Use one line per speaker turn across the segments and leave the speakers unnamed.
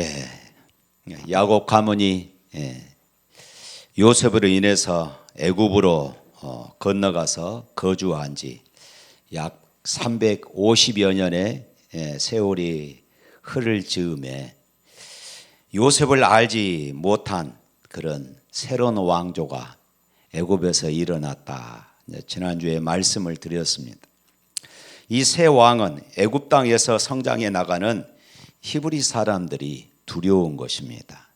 예, 야곱 가문이 요셉으로 인해서 애굽으로 건너가서 거주한 지 약 350여 년의 세월이 흐를 즈음에 요셉을 알지 못한 그런 새로운 왕조가 애굽에서 일어났다. 지난주에 말씀을 드렸습니다. 이 새 왕은 애굽 땅에서 성장해 나가는 히브리 사람들이 두려운 것입니다.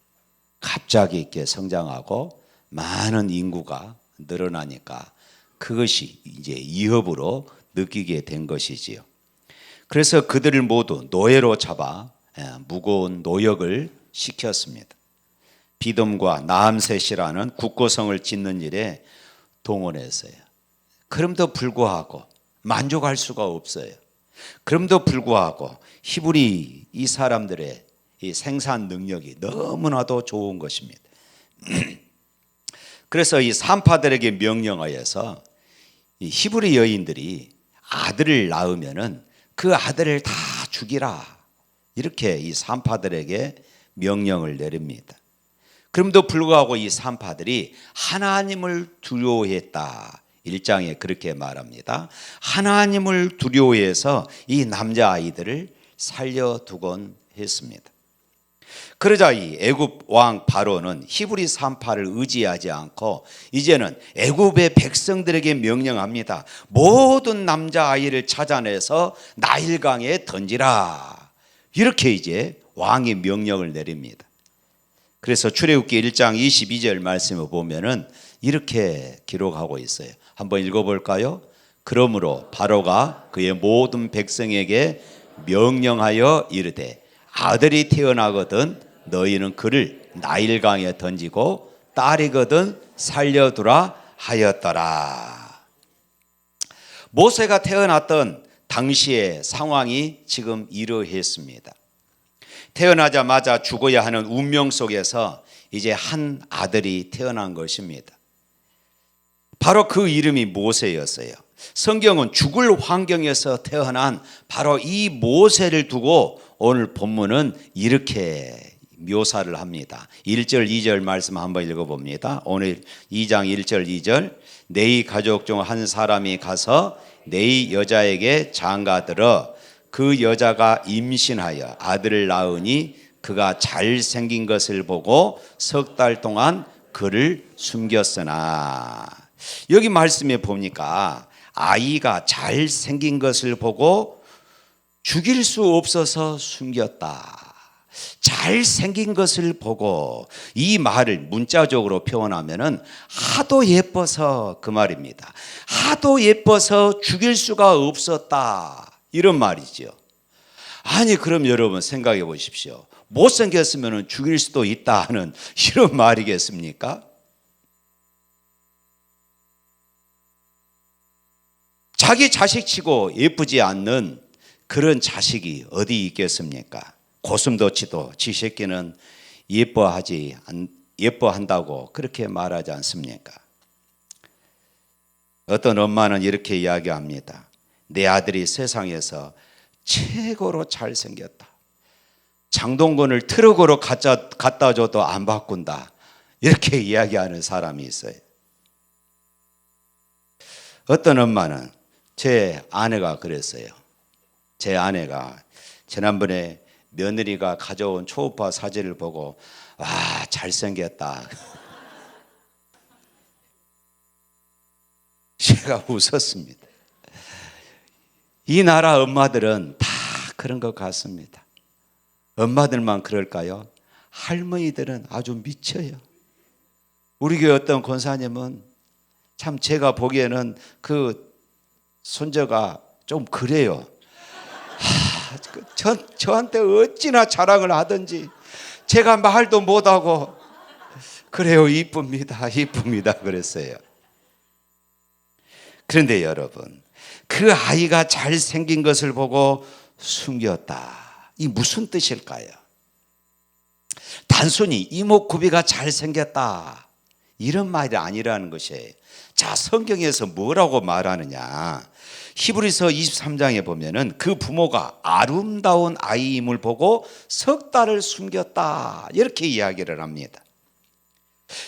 갑자기 이렇게 성장하고 많은 인구가 늘어나니까 그것이 이제 위협으로 느끼게 된 것이지요. 그래서 그들을 모두 노예로 잡아 무거운 노역을 시켰습니다. 비듬과 나암셋이라는 국고성을 짓는 일에 동원했어요. 그럼에도 불구하고 만족할 수가 없어요. 그럼에도 불구하고 히브리 이 사람들의 이 생산 능력이 너무나도 좋은 것입니다. 그래서 이 산파들에게 명령하여서 이 히브리 여인들이 아들을 낳으면은 그 아들을 다 죽이라, 이렇게 이 산파들에게 명령을 내립니다. 그럼에도 불구하고 이 산파들이 하나님을 두려워했다. 1장에 그렇게 말합니다. 하나님을 두려워해서 이 남자아이들을 살려두곤 했습니다. 그러자 이 애굽 왕 바로는 히브리 산파를 의지하지 않고 이제는 애굽의 백성들에게 명령합니다. 모든 남자아이를 찾아내서 나일강에 던지라, 이렇게 이제 왕이 명령을 내립니다. 그래서 출애굽기 1장 22절 말씀을 보면은 이렇게 기록하고 있어요. 한번 읽어볼까요? 그러므로 바로가 그의 모든 백성에게 명령하여 이르되 아들이 태어나거든 너희는 그를 나일강에 던지고 딸이거든 살려두라 하였더라. 모세가 태어났던 당시의 상황이 지금 이러했습니다. 태어나자마자 죽어야 하는 운명 속에서 이제 한 아들이 태어난 것입니다. 바로 그 이름이 모세였어요. 성경은 죽을 환경에서 태어난 바로 이 모세를 두고 오늘 본문은 이렇게 묘사를 합니다. 1절 2절 말씀 한번 읽어봅니다. 오늘 2장 1절 2절 네 가족 중 한 사람이 가서 네 여자에게 장가들어 그 여자가 임신하여 아들을 낳으니 그가 잘생긴 것을 보고 석 달 동안 그를 숨겼으나, 여기 말씀에 보니까 아이가 잘생긴 것을 보고 죽일 수 없어서 숨겼다. 잘생긴 것을 보고, 이 말을 문자적으로 표현하면은 하도 예뻐서 그 말입니다. 하도 예뻐서 죽일 수가 없었다, 이런 말이죠. 아니 그럼 여러분 생각해 보십시오. 못생겼으면 죽일 수도 있다 하는 이런 말이겠습니까? 자기 자식치고 예쁘지 않는 그런 자식이 어디 있겠습니까? 고슴도치도 지 새끼는 예뻐한다고 그렇게 말하지 않습니까? 어떤 엄마는 이렇게 이야기합니다. 내 아들이 세상에서 최고로 잘생겼다. 장동건을 트럭으로 갖다 줘도 안 바꾼다, 이렇게 이야기하는 사람이 있어요. 어떤 엄마는, 제 아내가 그랬어요. 제 아내가 지난번에 며느리가 가져온 초음파 사진을 보고 와 잘생겼다. 제가 웃었습니다. 이 나라 엄마들은 다 그런 것 같습니다. 엄마들만 그럴까요? 할머니들은 아주 미쳐요. 우리 교회 어떤 권사님은 참 제가 보기에는 그 손자가 좀 그래요. 저한테 어찌나 자랑을 하든지 제가 말도 못하고 그래요. 이쁩니다. 이쁩니다. 그랬어요. 그런데 여러분, 그 아이가 잘생긴 것을 보고 숨겼다. 이 무슨 뜻일까요? 단순히 이목구비가 잘생겼다, 이런 말이 아니라는 것이에요. 자, 성경에서 뭐라고 말하느냐? 히브리서 23장에 보면은 그 부모가 아름다운 아이임을 보고 석 달을 숨겼다, 이렇게 이야기를 합니다.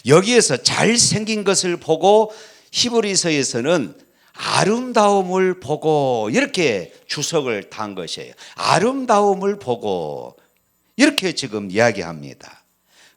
여기에서 잘생긴 것을 보고 히브리서에서는 아름다움을 보고 이렇게 주석을 단 것이에요. 아름다움을 보고 이렇게 지금 이야기합니다.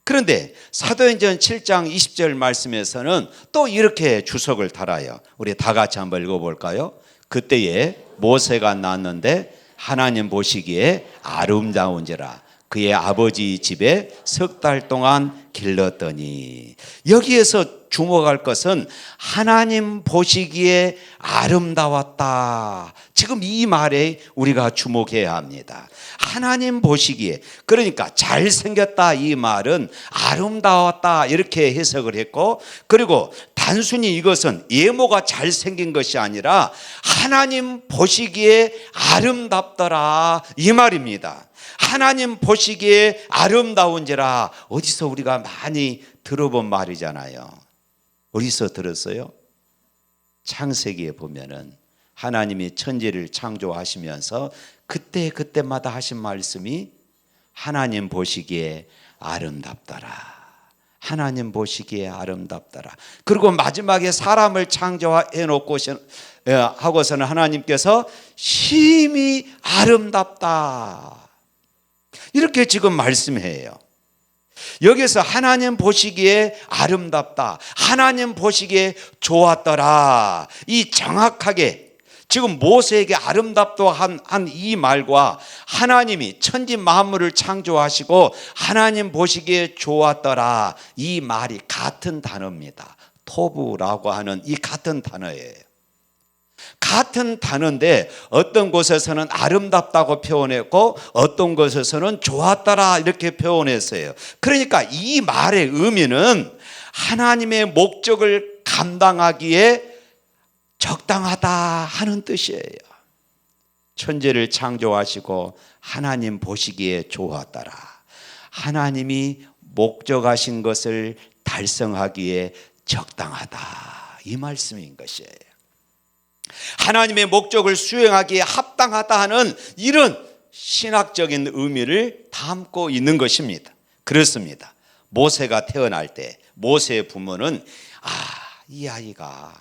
그런데 사도행전 7장 20절 말씀에서는 또 이렇게 주석을 달아요. 우리 다 같이 한번 읽어볼까요? 그때에 모세가 낳았는데 하나님 보시기에 아름다운지라 그의 아버지 집에 석 달 동안 길렀더니, 여기에서 주목할 것은 하나님 보시기에 아름다웠다. 지금 이 말에 우리가 주목해야 합니다. 하나님 보시기에, 그러니까 잘생겼다 이 말은 아름다웠다 이렇게 해석을 했고, 그리고 단순히 이것은 예모가 잘생긴 것이 아니라 하나님 보시기에 아름답더라 이 말입니다. 하나님 보시기에 아름다운지라, 어디서 우리가 많이 들어본 말이잖아요. 어디서 들었어요? 창세기에 보면은 하나님이 천지를 창조하시면서 그때마다 하신 말씀이 하나님 보시기에 아름답더라. 하나님 보시기에 아름답더라. 그리고 마지막에 사람을 창조해 놓고 하고서는 하나님께서 심히 아름답다, 이렇게 지금 말씀해요. 여기서 하나님 보시기에 아름답다, 하나님 보시기에 좋았더라, 이 정확하게 지금 모세에게 아름답다 한 이 말과 하나님이 천지 만물을 창조하시고 하나님 보시기에 좋았더라 이 말이 같은 단어입니다. 토부라고 하는 이 같은 단어예요. 같은 단어인데 어떤 곳에서는 아름답다고 표현했고 어떤 곳에서는 좋았더라 이렇게 표현했어요. 그러니까 이 말의 의미는 하나님의 목적을 감당하기에 적당하다 하는 뜻이에요. 천지를 창조하시고 하나님 보시기에 좋았더라, 하나님이 목적하신 것을 달성하기에 적당하다 이 말씀인 것이에요. 하나님의 목적을 수행하기에 합당하다 하는 이런 신학적인 의미를 담고 있는 것입니다. 그렇습니다. 모세가 태어날 때 모세의 부모는 이 아이가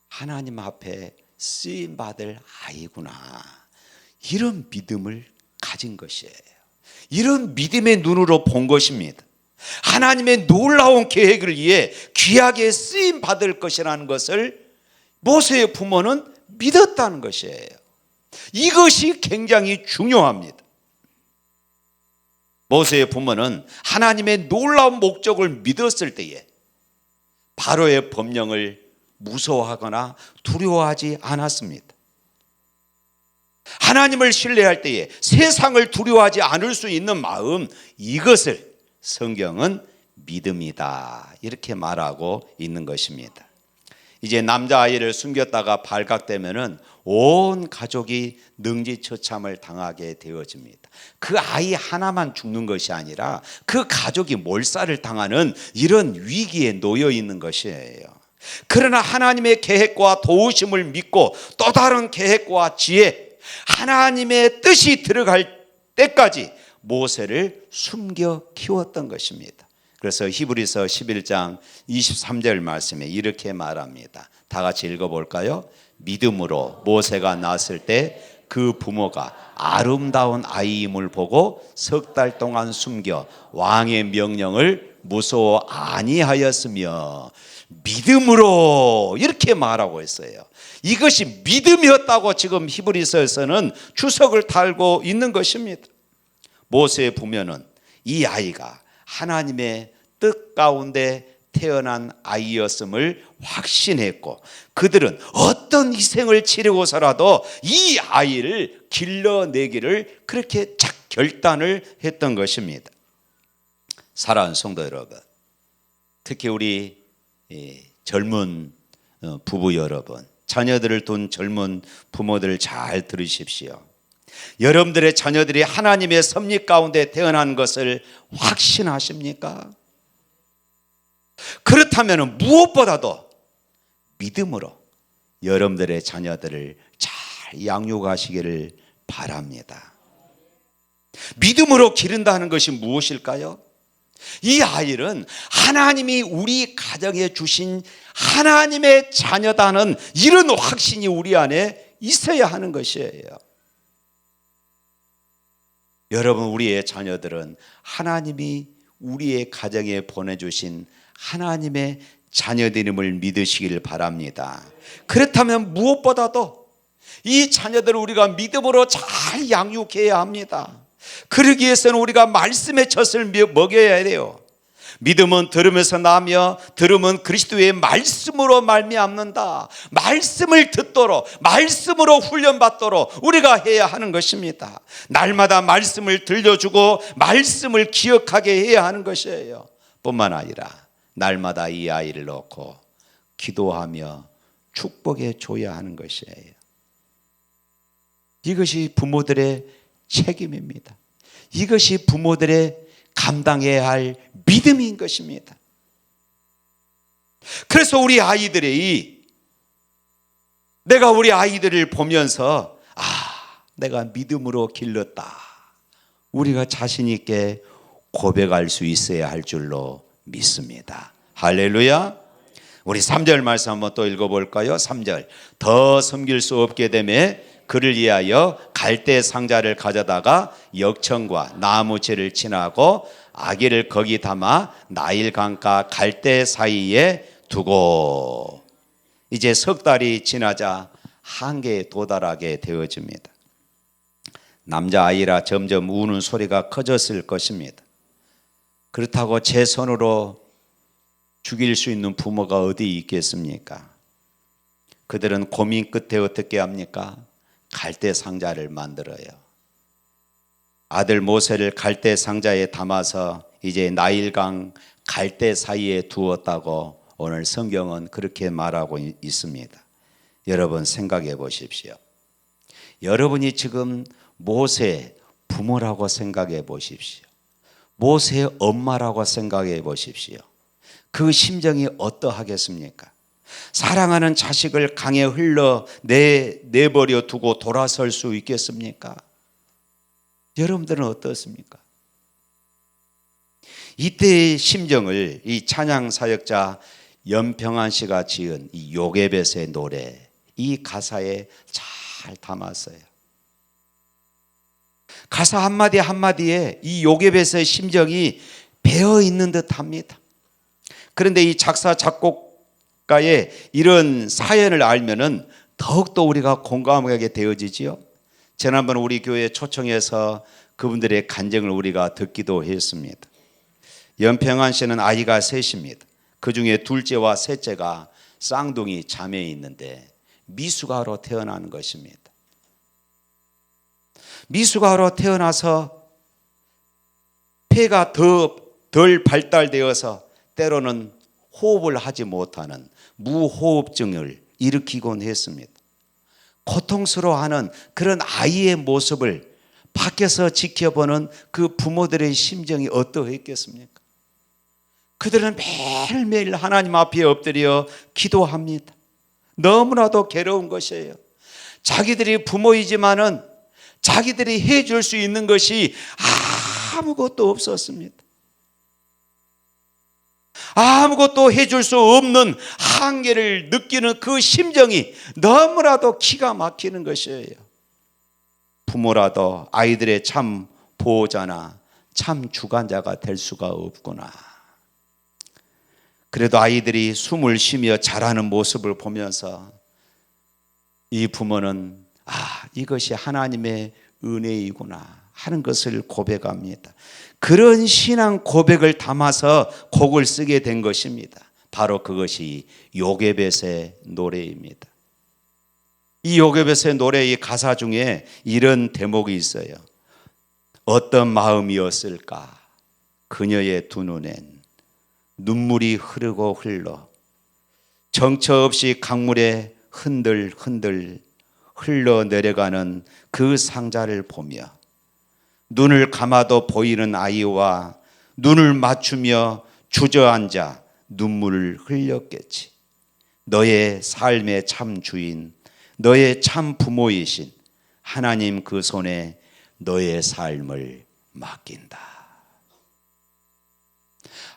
하나님 앞에 쓰임받을 아이구나, 이런 믿음을 가진 것이에요. 이런 믿음의 눈으로 본 것입니다. 하나님의 놀라운 계획을 위해 귀하게 쓰임받을 것이라는 것을 모세의 부모는 믿었다는 것이에요. 이것이 굉장히 중요합니다. 모세의 부모는 하나님의 놀라운 목적을 믿었을 때에 바로의 법령을 무서워하거나 두려워하지 않았습니다. 하나님을 신뢰할 때에 세상을 두려워하지 않을 수 있는 마음, 이것을 성경은 믿음이다 이렇게 말하고 있는 것입니다. 이제 남자아이를 숨겼다가 발각되면은 온 가족이 능지처참을 당하게 되어집니다. 그 아이 하나만 죽는 것이 아니라 그 가족이 몰살을 당하는 이런 위기에 놓여 있는 것이에요. 그러나 하나님의 계획과 도우심을 믿고 또 다른 계획과 지혜, 하나님의 뜻이 들어갈 때까지 모세를 숨겨 키웠던 것입니다. 그래서 히브리서 11장 23절 말씀에 이렇게 말합니다. 다 같이 읽어볼까요? 믿음으로 모세가 낳았을 때 그 부모가 아름다운 아이임을 보고 석 달 동안 숨겨 왕의 명령을 무서워 아니하였으며, 믿음으로 이렇게 말하고 있어요. 이것이 믿음이었다고 지금 히브리서에서는 주석을 달고 있는 것입니다. 모세의 부모는 이 아이가 하나님의 뜻 가운데 태어난 아이였음을 확신했고, 그들은 어떤 희생을 치르고서라도 이 아이를 길러내기를 그렇게 결단을 했던 것입니다. 사랑하는 성도 여러분, 특히 우리 젊은 부부 여러분, 자녀들을 둔 젊은 부모들 잘 들으십시오. 여러분들의 자녀들이 하나님의 섭리 가운데 태어난 것을 확신하십니까? 그렇다면 무엇보다도 믿음으로 여러분들의 자녀들을 잘 양육하시기를 바랍니다. 믿음으로 기른다는 것이 무엇일까요? 이 아이는 하나님이 우리 가정에 주신 하나님의 자녀다는 이런 확신이 우리 안에 있어야 하는 것이에요. 여러분, 우리의 자녀들은 하나님이 우리의 가정에 보내주신 하나님의 자녀됨을 믿으시길 바랍니다. 그렇다면 무엇보다도 이 자녀들을 우리가 믿음으로 잘 양육해야 합니다. 그러기 위해서는 우리가 말씀의 젖을 먹여야 돼요. 믿음은 들으면서 나며 들음은 그리스도의 말씀으로 말미암는다. 말씀을 듣도록, 말씀으로 훈련받도록 우리가 해야 하는 것입니다. 날마다 말씀을 들려주고 말씀을 기억하게 해야 하는 것이에요. 뿐만 아니라 날마다 이 아이를 놓고 기도하며 축복해 줘야 하는 것이에요. 이것이 부모들의 책임입니다. 이것이 부모들의 감당해야 할 믿음인 것입니다. 그래서 우리 아이들이, 내가 우리 아이들을 보면서 내가 믿음으로 길렀다, 우리가 자신 있게 고백할 수 있어야 할 줄로 믿습니다. 할렐루야. 우리 3절 말씀 한번 또 읽어볼까요? 3절. 더 섬길 수 없게 되매 그를 위하여 갈대 상자를 가져다가 역청과 나무채를 친하고 아기를 거기 담아 나일 강가 갈대 사이에 두고. 이제 석 달이 지나자 한계에 도달하게 되어집니다. 남자아이라 점점 우는 소리가 커졌을 것입니다. 그렇다고 제 손으로 죽일 수 있는 부모가 어디 있겠습니까? 그들은 고민 끝에 어떻게 합니까? 갈대 상자를 만들어요. 아들 모세를 갈대 상자에 담아서 이제 나일강 갈대 사이에 두었다고 오늘 성경은 그렇게 말하고 있습니다. 여러분 생각해 보십시오. 여러분이 지금 모세 부모라고 생각해 보십시오. 모세의 엄마라고 생각해 보십시오. 그 심정이 어떠하겠습니까? 사랑하는 자식을 강에 흘러 내버려 두고 돌아설 수 있겠습니까? 여러분들은 어떻습니까? 이때의 심정을 이 찬양 사역자 연평안 씨가 지은 이 요게벳의 노래, 이 가사에 잘 담았어요. 가사 한마디 한마디에 이 요게벳의 심정이 배어 있는 듯합니다. 그런데 이 작사 작곡가의 이런 사연을 알면은 더욱더 우리가 공감하게 되어지지요. 지난번 우리 교회 초청해서 그분들의 간증을 우리가 듣기도 했습니다. 연평안 씨는 아이가 셋입니다. 그 중에 둘째와 셋째가 쌍둥이 자매에 있는데 미숙아로 태어난 것입니다. 미숙아로 태어나서 폐가 덜 발달되어서 때로는 호흡을 하지 못하는 무호흡증을 일으키곤 했습니다. 고통스러워하는 그런 아이의 모습을 밖에서 지켜보는 그 부모들의 심정이 어떠했겠습니까? 그들은 매일매일 하나님 앞에 엎드려 기도합니다. 너무나도 괴로운 것이에요. 자기들이 부모이지만은 자기들이 해줄 수 있는 것이 아무것도 없었습니다. 아무것도 해줄 수 없는 한계를 느끼는 그 심정이 너무나도 기가 막히는 것이에요. 부모라도 아이들의 참 보호자나 참 주관자가 될 수가 없구나. 그래도 아이들이 숨을 쉬며 자라는 모습을 보면서 이 부모는 이것이 하나님의 은혜이구나 하는 것을 고백합니다. 그런 신앙 고백을 담아서 곡을 쓰게 된 것입니다. 바로 그것이 요게벳의 노래입니다. 이 요게벳의 노래의 가사 중에 이런 대목이 있어요. 어떤 마음이었을까? 그녀의 두 눈엔 눈물이 흐르고 흘러 정처 없이 강물에 흔들흔들 흘러내려가는 그 상자를 보며 눈을 감아도 보이는 아이와 눈을 맞추며 주저앉아 눈물을 흘렸겠지. 너의 삶의 참 주인, 너의 참 부모이신 하나님 그 손에 너의 삶을 맡긴다.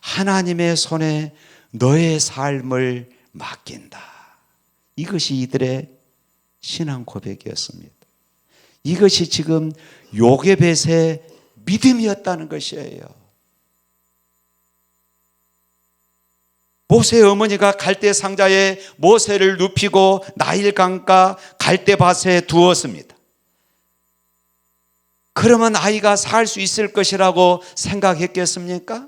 하나님의 손에 너의 삶을 맡긴다. 이것이 이들의 신앙 고백이었습니다. 이것이 지금 요게벳의 믿음이었다는 것이에요. 모세의 어머니가 갈대 상자에 모세를 눕히고 나일강가 갈대밭에 두었습니다. 그러면 아이가 살 수 있을 것이라고 생각했겠습니까?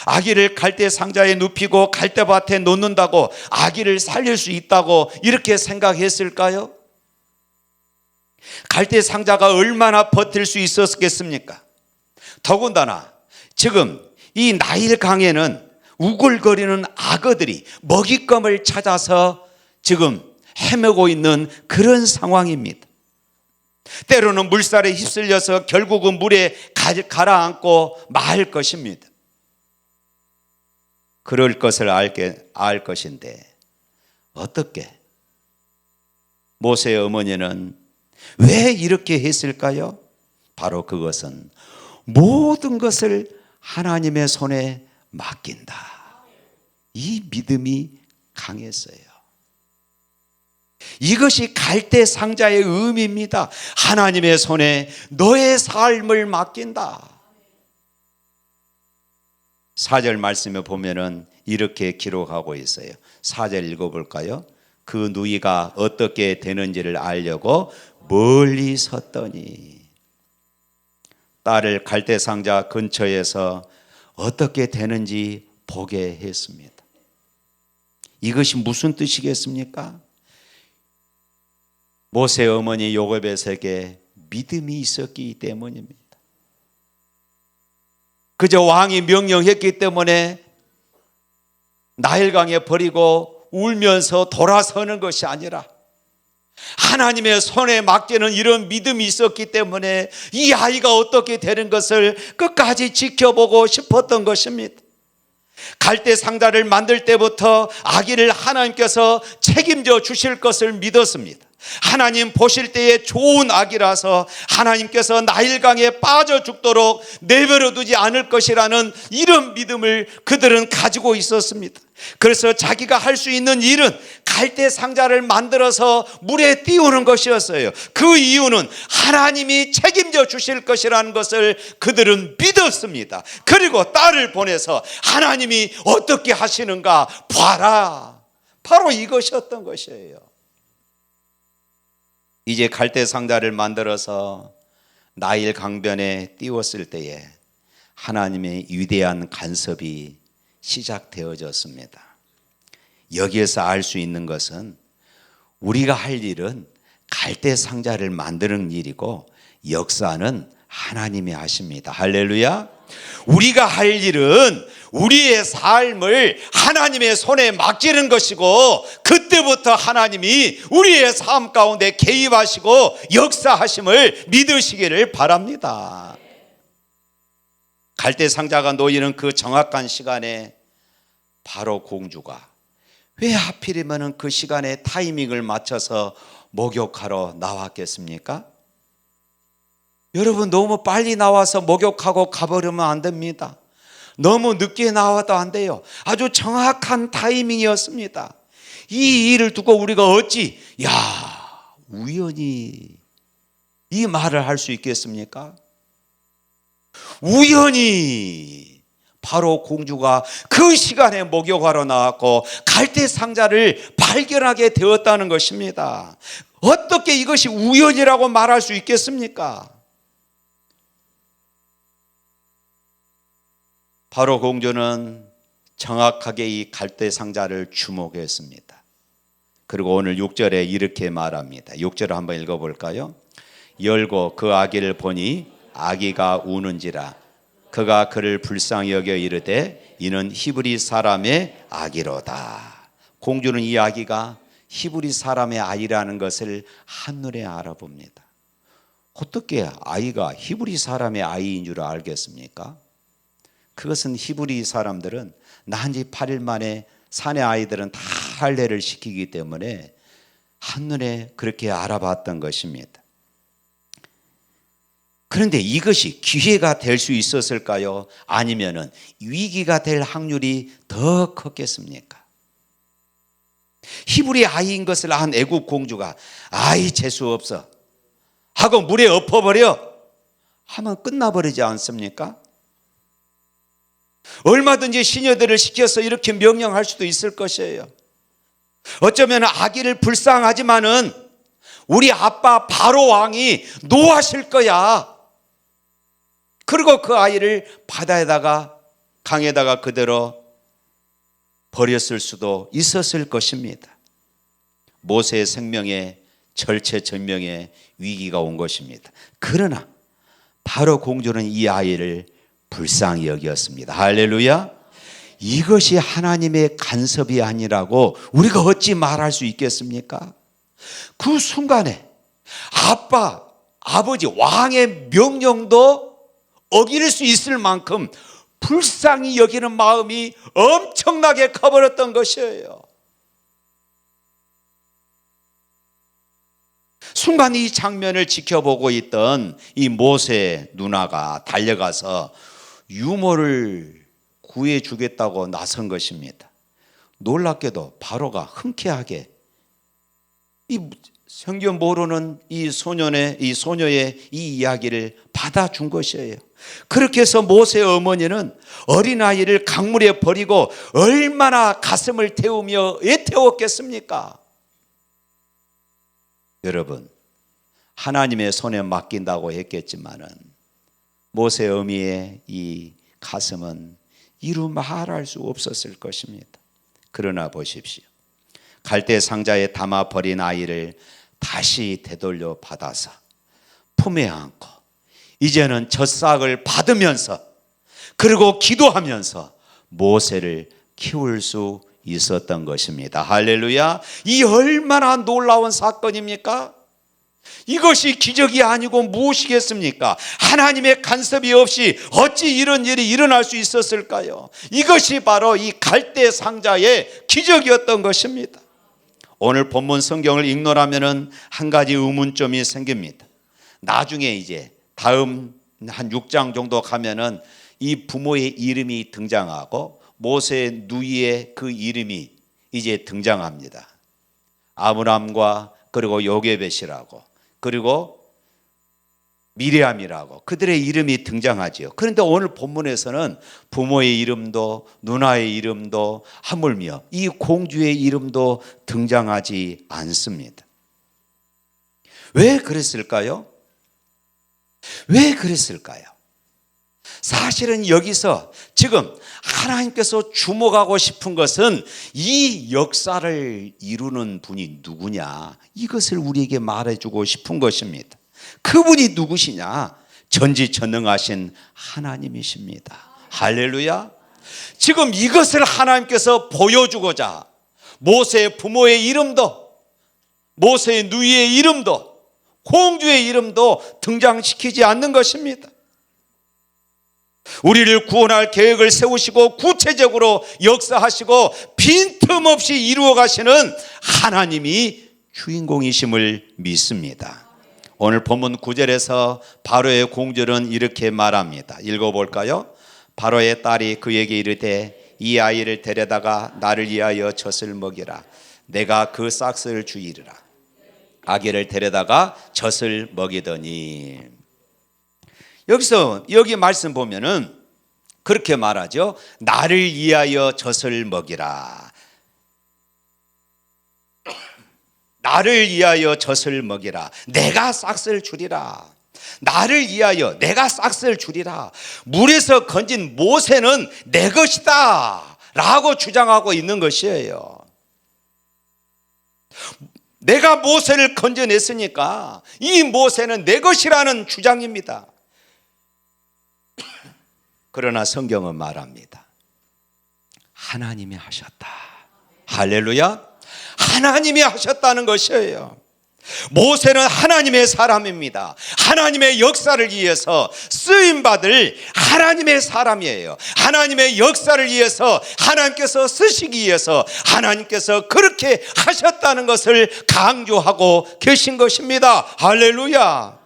아기를 갈대 상자에 눕히고 갈대밭에 놓는다고 아기를 살릴 수 있다고 이렇게 생각했을까요? 갈대 상자가 얼마나 버틸 수 있었겠습니까? 더군다나 지금 이 나일강에는 우글거리는 악어들이 먹잇감을 찾아서 지금 헤매고 있는 그런 상황입니다. 때로는 물살에 휩쓸려서 결국은 물에 가라앉고 말 것입니다. 그럴 것을 알 것인데 어떻게 모세의 어머니는 왜 이렇게 했을까요? 바로 그것은 모든 것을 하나님의 손에 맡긴다. 이 믿음이 강했어요. 이것이 갈대 상자의 의미입니다. 하나님의 손에 너의 삶을 맡긴다. 4절 말씀에 보면은 이렇게 기록하고 있어요. 4절 읽어볼까요? 그 누이가 어떻게 되는지를 알려고 멀리 섰더니 딸을 갈대 상자 근처에서 어떻게 되는지 보게 했습니다. 이것이 무슨 뜻이겠습니까? 모세 어머니 요게벳에게 믿음이 있었기 때문입니다. 그저 왕이 명령했기 때문에 나일강에 버리고 울면서 돌아서는 것이 아니라 하나님의 손에 맡기는 이런 믿음이 있었기 때문에 이 아이가 어떻게 되는 것을 끝까지 지켜보고 싶었던 것입니다. 갈대 상자를 만들 때부터 아기를 하나님께서 책임져 주실 것을 믿었습니다. 하나님 보실 때에 좋은 아기라서 하나님께서 나일강에 빠져 죽도록 내버려 두지 않을 것이라는 이런 믿음을 그들은 가지고 있었습니다. 그래서 자기가 할 수 있는 일은 갈대 상자를 만들어서 물에 띄우는 것이었어요. 그 이유는 하나님이 책임져 주실 것이라는 것을 그들은 믿었습니다. 그리고 딸을 보내서 하나님이 어떻게 하시는가 봐라. 바로 이것이었던 것이에요. 이제 갈대 상자를 만들어서 나일 강변에 띄웠을 때에 하나님의 위대한 간섭이 시작되어졌습니다. 여기에서 알 수 있는 것은 우리가 할 일은 갈대 상자를 만드는 일이고 역사는 하나님이 하십니다. 할렐루야. 우리가 할 일은 우리의 삶을 하나님의 손에 맡기는 것이고 그때부터 하나님이 우리의 삶 가운데 개입하시고 역사하심을 믿으시기를 바랍니다. 갈대 상자가 놓이는 그 정확한 시간에 바로 공주가 왜 하필이면 그 시간에 타이밍을 맞춰서 목욕하러 나왔겠습니까? 여러분, 너무 빨리 나와서 목욕하고 가버리면 안 됩니다. 너무 늦게 나와도 안 돼요. 아주 정확한 타이밍이었습니다. 이 일을 두고 우리가 어찌 우연히 이 말을 할 수 있겠습니까? 우연히 바로 공주가 그 시간에 목욕하러 나왔고 갈대 상자를 발견하게 되었다는 것입니다. 어떻게 이것이 우연이라고 말할 수 있겠습니까? 바로 공주는 정확하게 이 갈대 상자를 주목했습니다. 그리고 오늘 6절에 이렇게 말합니다. 6절을 한번 읽어볼까요? 열고 그 아기를 보니 아기가 우는지라 그가 그를 불쌍히 여겨 이르되 이는 히브리 사람의 아기로다. 공주는 이 아기가 히브리 사람의 아이라는 것을 한눈에 알아봅니다. 어떻게 아이가 히브리 사람의 아이인 줄 알겠습니까? 그것은 히브리 사람들은 난 지 8일 만에 사내 아이들은 다 할례를 시키기 때문에 한눈에 그렇게 알아봤던 것입니다. 그런데 이것이 기회가 될 수 있었을까요? 아니면은 위기가 될 확률이 더 컸겠습니까? 히브리 아이인 것을 안 애굽 공주가 아이 재수 없어 하고 물에 엎어버려 하면 끝나버리지 않습니까? 얼마든지 시녀들을 시켜서 이렇게 명령할 수도 있을 것이에요. 어쩌면 아기를 불쌍하지만은 우리 아빠 바로 왕이 노하실 거야. 그리고 그 아이를 바다에다가 강에다가 그대로 버렸을 수도 있었을 것입니다. 모세의 생명에 절체절명의 위기가 온 것입니다. 그러나 바로 공주는 이 아이를 불쌍히 여겼습니다. 할렐루야. 이것이 하나님의 간섭이 아니라고 우리가 어찌 말할 수 있겠습니까? 그 순간에 아빠, 아버지, 왕의 명령도 어길 수 있을 만큼 불쌍히 여기는 마음이 엄청나게 커버렸던 것이에요. 순간 이 장면을 지켜보고 있던 이 모세 누나가 달려가서 유모를 구해주겠다고 나선 것입니다. 놀랍게도 바로가 흔쾌하게 이 성경 모르는 이 소녀의 이 이야기를 받아준 것이에요. 그렇게 해서 모세 어머니는 어린아이를 강물에 버리고 얼마나 가슴을 태우며 애태웠겠습니까? 여러분, 하나님의 손에 맡긴다고 했겠지만은 모세 어미의 이 가슴은 이루 말할 수 없었을 것입니다. 그러나 보십시오. 갈대 상자에 담아 버린 아이를 다시 되돌려 받아서 품에 안고 이제는 젖삭을 받으면서 그리고 기도하면서 모세를 키울 수 있었던 것입니다. 할렐루야. 이 얼마나 놀라운 사건입니까? 이것이 기적이 아니고 무엇이겠습니까? 하나님의 간섭이 없이 어찌 이런 일이 일어날 수 있었을까요? 이것이 바로 이 갈대 상자의 기적이었던 것입니다. 오늘 본문 성경을 읽노라면은 한 가지 의문점이 생깁니다. 나중에 이제 다음 한 6장 정도 가면은 이 부모의 이름이 등장하고 모세 누이의 그 이름이 이제 등장합니다. 아므람과 그리고 요게벳이라고 그리고 미리암이라고 그들의 이름이 등장하지요. 그런데 오늘 본문에서는 부모의 이름도 누나의 이름도 하물며 이 공주의 이름도 등장하지 않습니다. 왜 그랬을까요? 왜 그랬을까요? 사실은 여기서 지금 하나님께서 주목하고 싶은 것은 이 역사를 이루는 분이 누구냐, 이것을 우리에게 말해주고 싶은 것입니다. 그분이 누구시냐? 전지전능하신 하나님이십니다. 할렐루야. 지금 이것을 하나님께서 보여주고자 모세의 부모의 이름도 모세의 누이의 이름도 공주의 이름도 등장시키지 않는 것입니다. 우리를 구원할 계획을 세우시고 구체적으로 역사하시고 빈틈없이 이루어 가시는 하나님이 주인공이심을 믿습니다. 오늘 본문 9절에서 바로의 공주는 이렇게 말합니다. 읽어볼까요? 바로의 딸이 그에게 이르되 이 아이를 데려다가 나를 위하여 젖을 먹이라. 내가 그 싹스를 주이리라. 아기를 데려다가 젖을 먹이더니, 여기 말씀 보면은 그렇게 말하죠. 나를 위하여 젖을 먹이라. 나를 위하여 젖을 먹이라. 내가 싹스를 주리라. 나를 위하여 내가 싹스를 주리라. 물에서 건진 모세는 내 것이다 라고 주장하고 있는 것이에요. 내가 모세를 건져냈으니까 이 모세는 내 것이라는 주장입니다. 그러나 성경은 말합니다. 하나님이 하셨다. 할렐루야. 하나님이 하셨다는 것이에요. 모세는 하나님의 사람입니다. 하나님의 역사를 위해서 쓰임받을 하나님의 사람이에요. 하나님의 역사를 위해서 하나님께서 쓰시기 위해서 하나님께서 그렇게 하셨다는 것을 강조하고 계신 것입니다. 할렐루야.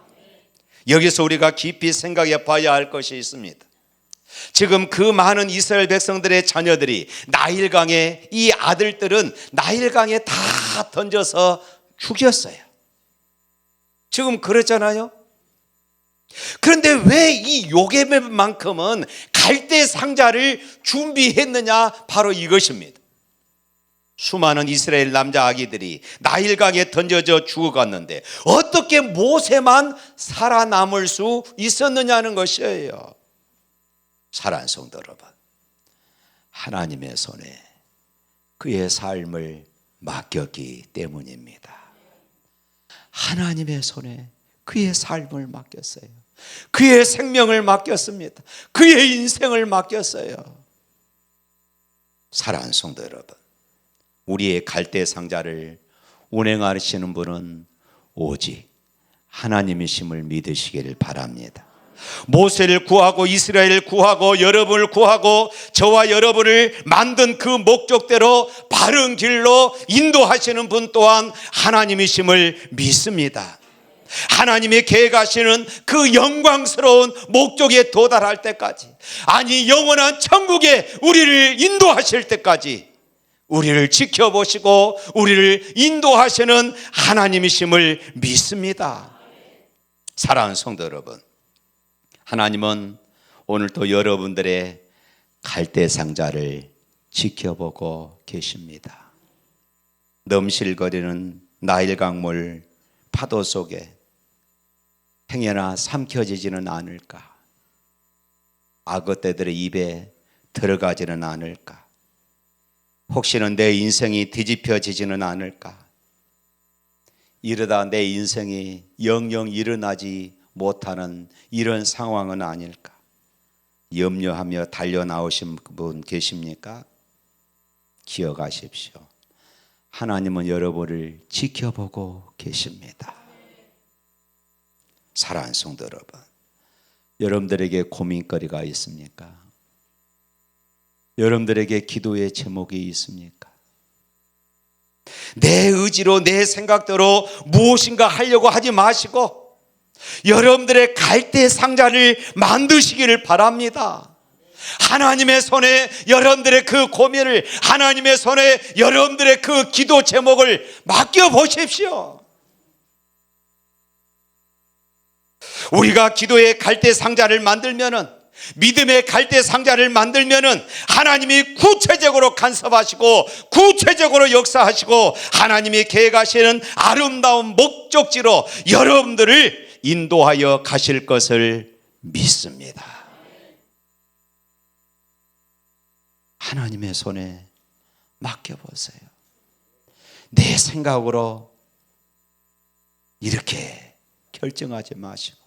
여기서 우리가 깊이 생각해 봐야 할 것이 있습니다. 지금 그 많은 이스라엘 백성들의 자녀들이 나일강에, 이 아들들은 나일강에 다 던져서 죽였어요. 지금 그랬잖아요. 그런데 왜 이 요괴만큼은 갈대 상자를 준비했느냐? 바로 이것입니다. 수많은 이스라엘 남자 아기들이 나일강에 던져져 죽어갔는데 어떻게 모세만 살아남을 수 있었느냐는 것이에요. 사랑하는 성도 여러분, 하나님의 손에 그의 삶을 맡겼기 때문입니다. 하나님의 손에 그의 삶을 맡겼어요. 그의 생명을 맡겼습니다. 그의 인생을 맡겼어요. 사랑하는 성도 여러분, 우리의 갈대 상자를 운행하시는 분은 오직 하나님이심을 믿으시기를 바랍니다. 모세를 구하고 이스라엘을 구하고 여러분을 구하고 저와 여러분을 만든 그 목적대로 바른 길로 인도하시는 분 또한 하나님이심을 믿습니다. 하나님이 계획하시는 그 영광스러운 목적에 도달할 때까지, 아니 영원한 천국에 우리를 인도하실 때까지 우리를 지켜보시고 우리를 인도하시는 하나님이심을 믿습니다. 사랑하는 성도 여러분, 하나님은 오늘도 여러분들의 갈대 상자를 지켜보고 계십니다. 넘실거리는 나일강물 파도 속에 행여나 삼켜지지는 않을까? 악어떼들의 입에 들어가지는 않을까? 혹시는 내 인생이 뒤집혀지지는 않을까? 이러다 내 인생이 영영 일어나지 못하는 이런 상황은 아닐까? 염려하며 달려나오신 분 계십니까? 기억하십시오. 하나님은 여러분을 지켜보고 계십니다. 사랑하는 성도 여러분, 여러분들에게 고민거리가 있습니까? 여러분들에게 기도의 제목이 있습니까? 내 의지로 내 생각대로 무엇인가 하려고 하지 마시고 여러분들의 갈대 상자를 만드시기를 바랍니다. 하나님의 손에 여러분들의 그 고민을, 하나님의 손에 여러분들의 그 기도 제목을 맡겨보십시오. 우리가 기도의 갈대 상자를 만들면은, 믿음의 갈대 상자를 만들면은 하나님이 구체적으로 간섭하시고 구체적으로 역사하시고 하나님이 계획하시는 아름다운 목적지로 여러분들을 인도하여 가실 것을 믿습니다. 하나님의 손에 맡겨보세요. 내 생각으로 이렇게 결정하지 마시고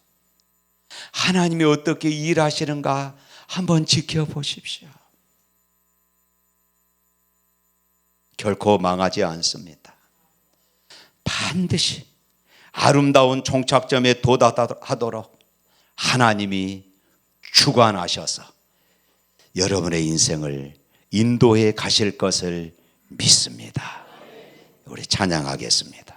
하나님이 어떻게 일하시는가 한번 지켜보십시오. 결코 망하지 않습니다. 반드시 아름다운 종착점에 도달하도록 하나님이 주관하셔서 여러분의 인생을 인도해 가실 것을 믿습니다. 우리 찬양하겠습니다.